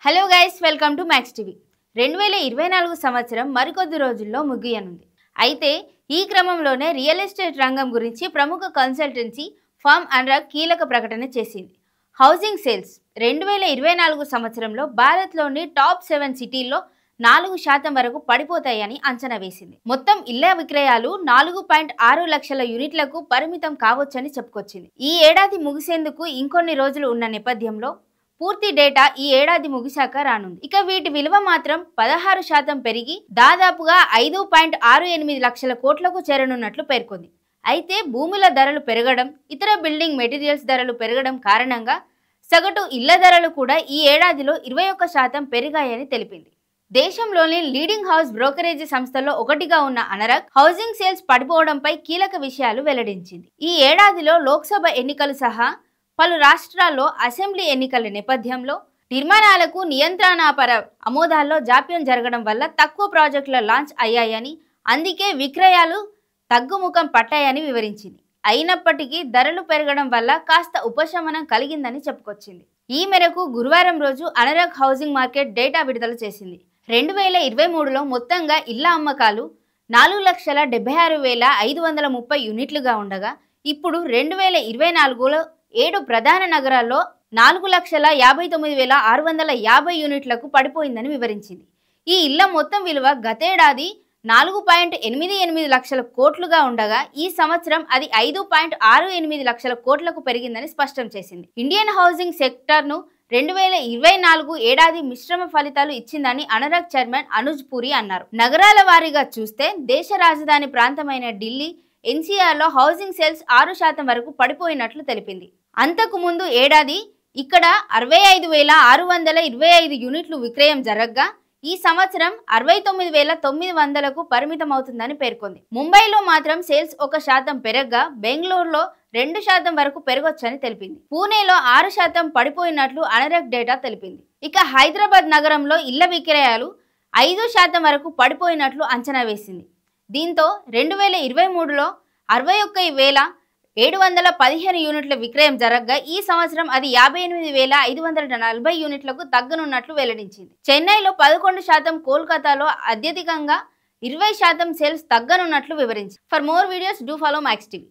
Hello guys, welcome to max TV. 2024 సంవత్సరం మరికొద్ది రోజుల్లో ముగియనుంది. అయితే ఈ క్రమంలోనే రియల్ ఎస్టేట్ రంగం గురించి ప్రముఖ కన్సల్టెన్సీ ఫర్మ్ అనురాగ్ కీలక ప్రకటన చేసింది. హౌసింగ్ సేల్స్ 2024 సంవత్సరంలో భారత్లోని టాప్ 7 సిటీల్లో 4% వరకు పడిపోతాయని అంచనా వేసింది. మొత్తం ఇళ్ల విక్రయాలు 4.6 లక్షల యూనిట్లకు పరిమితం కావచ్చని చెప్పుకొచ్చింది. ఈ ఏడాది ముగిసేందుకు ఇంకొన్ని రోజులు ఉన్న నేపథ్యంలో పూర్తి డేటా ఈ ఏడాది ముగిశాక రానుంది. ఇక వీటి విలువ మాత్రం 16% పెరిగి దాదాపుగా 5.68 లక్షల కోట్లకు చేరనున్నట్లు పేర్కొంది. అయితే భూముల ధరలు పెరగడం, ఇతర బిల్డింగ్ మెటీరియల్స్ ధరలు పెరగడం కారణంగా సగటు ఇళ్ల ధరలు కూడా ఈ ఏడాదిలో 21% పెరిగాయని తెలిపింది. దేశంలోని లీడింగ్ హౌస్ బ్రోకరేజీ సంస్థల్లో ఒకటిగా ఉన్న అనురాగ్ హౌసింగ్ సేల్స్ పడిపోవడంపై కీలక విషయాలు వెల్లడించింది. ఈ ఏడాదిలో లోక్సభ ఎన్నికలు సహా పలు రాష్ట్రాల్లో అసెంబ్లీ ఎన్నికల నేపథ్యంలో నిర్మాణాలకు నియంత్రణాపర ఆమోదాల్లో జాప్యం జరగడం వల్ల తక్కువ ప్రాజెక్టుల లాంచ్ అయ్యాయని, అందుకే విక్రయాలు తగ్గుముఖం పట్టాయని వివరించింది. అయినప్పటికీ ధరలు పెరగడం వల్ల కాస్త ఉపశమనం కలిగిందని చెప్పుకొచ్చింది. ఈ మేరకు గురువారం రోజు అనురాగ్ హౌసింగ్ మార్కెట్ డేటా విడుదల చేసింది. 2023లో మొత్తంగా ఇళ్ల అమ్మకాలు 4,76,530 యూనిట్లుగా ఉండగా ఇప్పుడు 2024లో 7 ప్రధాన నగరాల్లో 4,59,650 యూనిట్లకు పడిపోయిందని వివరించింది. ఈ ఇళ్ల మొత్తం విలువ గతేడాది 4.88 లక్షల కోట్లుగా ఉండగా ఈ సంవత్సరం అది 5.68 లక్షల కోట్లకు పెరిగిందని స్పష్టం చేసింది. ఇండియన్ హౌసింగ్ సెక్టార్ను 2024 ఏడాది మిశ్రమ ఫలితాలు ఇచ్చిందని అనురాగ్ చైర్మన్ అనుజ్ పూరి అన్నారు. నగరాల వారీగా చూస్తే దేశ రాజధాని ప్రాంతమైన ఢిల్లీ, ఎన్సీఆర్లో హౌసింగ్ సేల్స్ 6% వరకు పడిపోయినట్లు తెలిపింది. అంతకు ముందు ఏడాది ఇక్కడ 65,625 యూనిట్లు విక్రయం జరగగా ఈ సంవత్సరం 69,900కు పరిమితమవుతుందని పేర్కొంది. ముంబైలో మాత్రం సేల్స్ 1% పెరగగా బెంగళూరులో 2% వరకు పెరగొచ్చని తెలిపింది. పూణేలో 6% పడిపోయినట్లు అనురాగ్ డేటా తెలిపింది. ఇక హైదరాబాద్ నగరంలో ఇళ్ల విక్రయాలు 5% వరకు పడిపోయినట్లు అంచనా వేసింది. దీంతో 2023లో 61,715 యూనిట్ల విక్రయం జరగగా ఈ సంవత్సరం అది 58,540 యూనిట్లకు తగ్గనున్నట్లు వెల్లడించింది. చెన్నైలో 11%, కోల్కతాలో అత్యధికంగా 20% సేల్స్ తగ్గనున్నట్లు వివరించింది. For more videos do follow max TV.